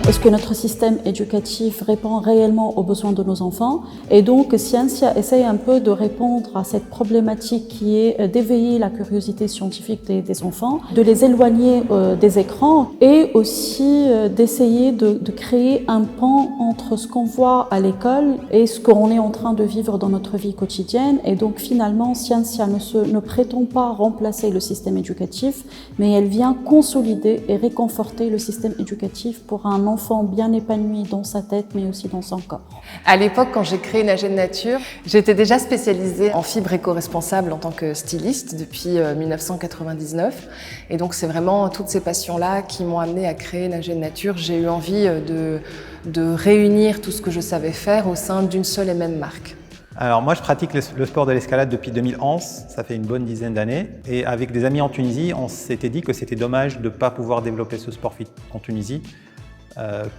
Est-ce que notre système éducatif répond réellement aux besoins de nos enfants? Et donc, Scientia essaye un peu de répondre à cette problématique qui est d'éveiller la curiosité scientifique des enfants, de les éloigner des écrans et aussi d'essayer de créer un pont entre ce qu'on voit à l'école et ce qu'on est en train de vivre dans notre vie quotidienne. Et donc, finalement, Scientia ne prétend pas remplacer le système éducatif, mais elle vient consolider et réconforter le système éducatif pour un enfant bien épanoui dans sa tête, mais aussi dans son corps. À l'époque, quand j'ai créé Nager de Nature, j'étais déjà spécialisée en fibres éco-responsables en tant que styliste depuis 1999. Et donc, c'est vraiment toutes ces passions-là qui m'ont amenée à créer Nager de Nature. J'ai eu envie de réunir tout ce que je savais faire au sein d'une seule et même marque. Alors moi, je pratique le sport de l'escalade depuis 2011, ça fait une bonne dizaine d'années. Et avec des amis en Tunisie, on s'était dit que c'était dommage de ne pas pouvoir développer ce sport en Tunisie,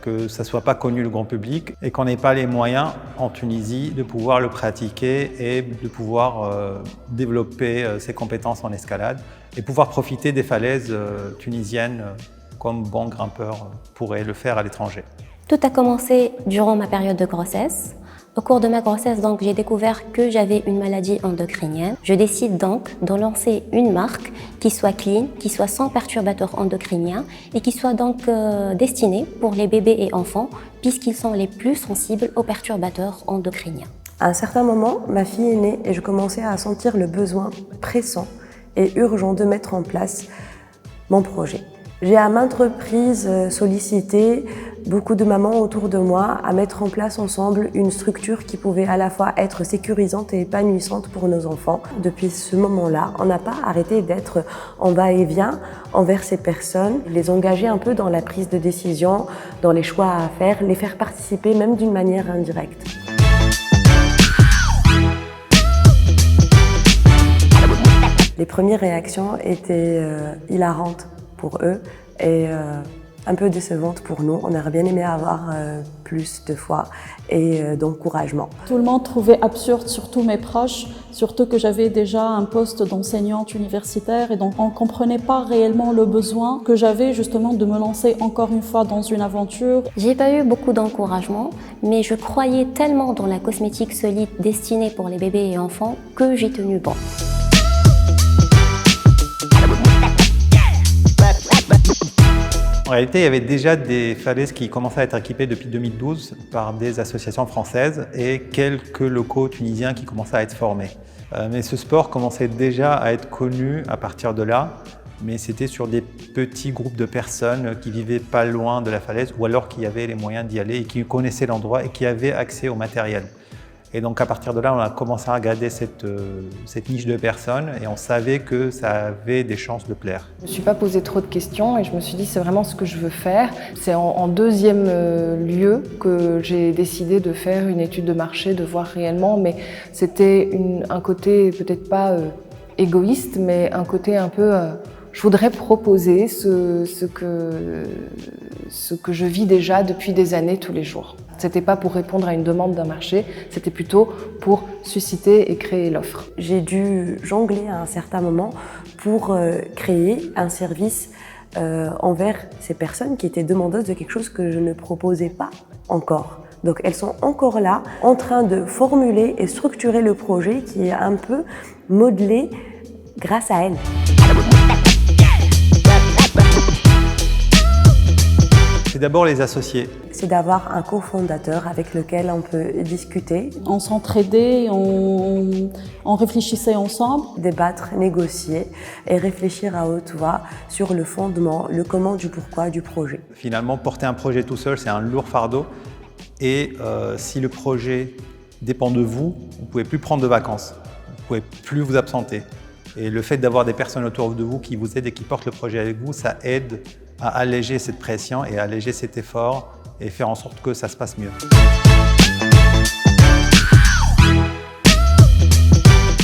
que ça ne soit pas connu le grand public et qu'on n'ait pas les moyens en Tunisie de pouvoir le pratiquer et de pouvoir développer ses compétences en escalade et pouvoir profiter des falaises tunisiennes comme bon grimpeur pourrait le faire à l'étranger. Tout a commencé durant ma période de grossesse. Au cours de ma grossesse, donc, j'ai découvert que j'avais une maladie endocrinienne. Je décide donc de lancer une marque qui soit clean, qui soit sans perturbateurs endocriniens et qui soit donc destinée pour les bébés et enfants puisqu'ils sont les plus sensibles aux perturbateurs endocriniens. À un certain moment, ma fille est née et je commençais à sentir le besoin pressant et urgent de mettre en place mon projet. J'ai à maintes reprises sollicité beaucoup de mamans autour de moi à mettre en place ensemble une structure qui pouvait à la fois être sécurisante et épanouissante pour nos enfants. Depuis ce moment-là, on n'a pas arrêté d'être en va-et-vient envers ces personnes, les engager un peu dans la prise de décision, dans les choix à faire, les faire participer même d'une manière indirecte. Les premières réactions étaient hilarantes pour eux et un peu décevantes pour nous. On aurait bien aimé avoir plus de foi et d'encouragement. Tout le monde trouvait absurde, surtout mes proches, surtout que j'avais déjà un poste d'enseignante universitaire et donc on ne comprenait pas réellement le besoin que j'avais justement de me lancer encore une fois dans une aventure. J'ai pas eu beaucoup d'encouragement, mais je croyais tellement dans la cosmétique solide destinée pour les bébés et enfants que j'ai tenu bon. En réalité, il y avait déjà des falaises qui commençaient à être équipées depuis 2012 par des associations françaises et quelques locaux tunisiens qui commençaient à être formés. Mais ce sport commençait déjà à être connu à partir de là, mais c'était sur des petits groupes de personnes qui vivaient pas loin de la falaise ou alors qui avaient les moyens d'y aller et qui connaissaient l'endroit et qui avaient accès au matériel. Et donc à partir de là, on a commencé à regarder cette niche de personnes et on savait que ça avait des chances de plaire. Je ne me suis pas posé trop de questions et je me suis dit c'est vraiment ce que je veux faire. C'est en deuxième lieu que j'ai décidé de faire une étude de marché, de voir réellement, mais c'était un côté peut-être pas égoïste, mais un côté un peu... je voudrais proposer ce que je vis déjà depuis des années tous les jours. C'était pas pour répondre à une demande d'un marché, c'était plutôt pour susciter et créer l'offre. J'ai dû jongler à un certain moment pour créer un service envers ces personnes qui étaient demandeuses de quelque chose que je ne proposais pas encore. Donc elles sont encore là, en train de formuler et structurer le projet qui est un peu modelé grâce à elles. C'est d'abord les associés. C'est d'avoir un cofondateur avec lequel on peut discuter. On s'entraidait, on réfléchissait ensemble. Débattre, négocier et réfléchir à haute voix sur le fondement, le comment du pourquoi du projet. Finalement, porter un projet tout seul, c'est un lourd fardeau. Et si le projet dépend de vous, vous ne pouvez plus prendre de vacances. Vous ne pouvez plus vous absenter. Et le fait d'avoir des personnes autour de vous qui vous aident et qui portent le projet avec vous, ça aide à alléger cette pression et à alléger cet effort et faire en sorte que ça se passe mieux.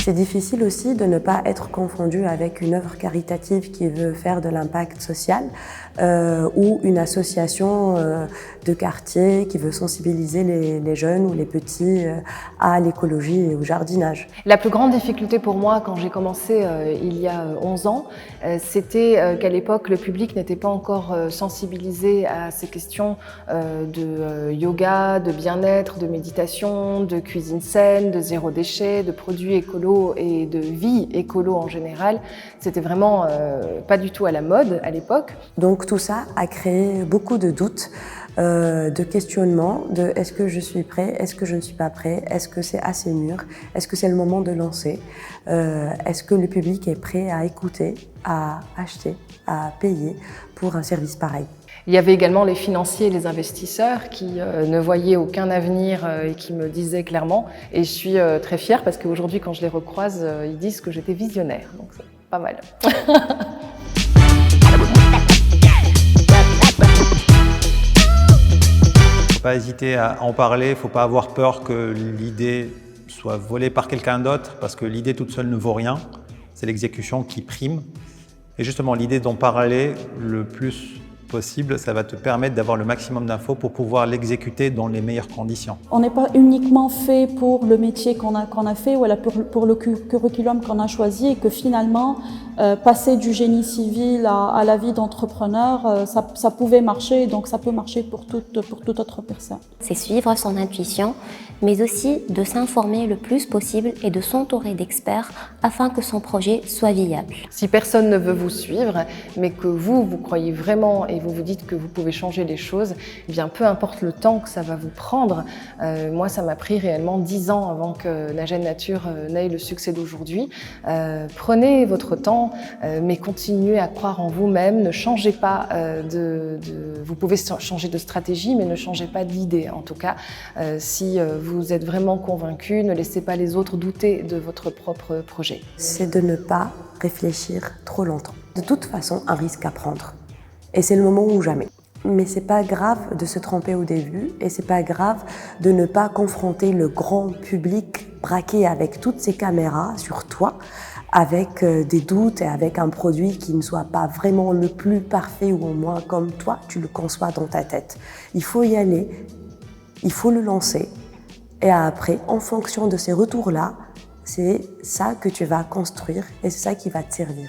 C'est difficile aussi de ne pas être confondu avec une œuvre caritative qui veut faire de l'impact social. ou une association de quartier qui veut sensibiliser les jeunes ou les petits à l'écologie et au jardinage. La plus grande difficulté pour moi quand j'ai commencé il y a 11 ans, c'était qu'à l'époque le public n'était pas encore sensibilisé à ces questions de yoga, de bien-être, de méditation, de cuisine saine, de zéro déchet, de produits écolos et de vie écolo en général. C'était vraiment pas du tout à la mode à l'époque. Donc tout ça a créé beaucoup de doutes, de questionnements, de est-ce que je suis prêt, est-ce que je ne suis pas prêt, est-ce que c'est assez mûr, est-ce que c'est le moment de lancer, est-ce que le public est prêt à écouter, à acheter, à payer pour un service pareil. Il y avait également les financiers et les investisseurs qui ne voyaient aucun avenir et qui me disaient clairement, et je suis très fière parce qu'aujourd'hui quand je les recroise, ils disent que j'étais visionnaire, donc c'est pas mal. Faut pas hésiter à en parler, il ne faut pas avoir peur que l'idée soit volée par quelqu'un d'autre, parce que l'idée toute seule ne vaut rien, c'est l'exécution qui prime. Et justement, l'idée d'en parler le plus possible, ça va te permettre d'avoir le maximum d'infos pour pouvoir l'exécuter dans les meilleures conditions. On n'est pas uniquement fait pour le métier qu'on a fait, ou pour le curriculum qu'on a choisi, et que finalement, passer du génie civil à la vie d'entrepreneur, ça pouvait marcher, donc ça peut marcher pour toute autre personne. C'est suivre son intuition, mais aussi de s'informer le plus possible et de s'entourer d'experts afin que son projet soit viable. Si personne ne veut vous suivre, mais que vous croyez vraiment et vous vous dites que vous pouvez changer les choses, eh bien peu importe le temps que ça va vous prendre. Moi, ça m'a pris réellement 10 ans avant que Nagène Nature n'ait le succès d'aujourd'hui. Prenez votre temps, mais continuez à croire en vous-même. Ne changez pas vous pouvez changer de stratégie, mais ne changez pas d'idée. En tout cas, si vous êtes vraiment convaincu, ne laissez pas les autres douter de votre propre projet. C'est de ne pas réfléchir trop longtemps. De toute façon, un risque à prendre. Et c'est le moment ou jamais. Mais c'est pas grave de se tromper au début et c'est pas grave de ne pas confronter le grand public braqué avec toutes ces caméras sur toi, avec des doutes et avec un produit qui ne soit pas vraiment le plus parfait ou au moins comme toi, tu le conçois dans ta tête. Il faut y aller, il faut le lancer et après, en fonction de ces retours-là, c'est ça que tu vas construire et c'est ça qui va te servir.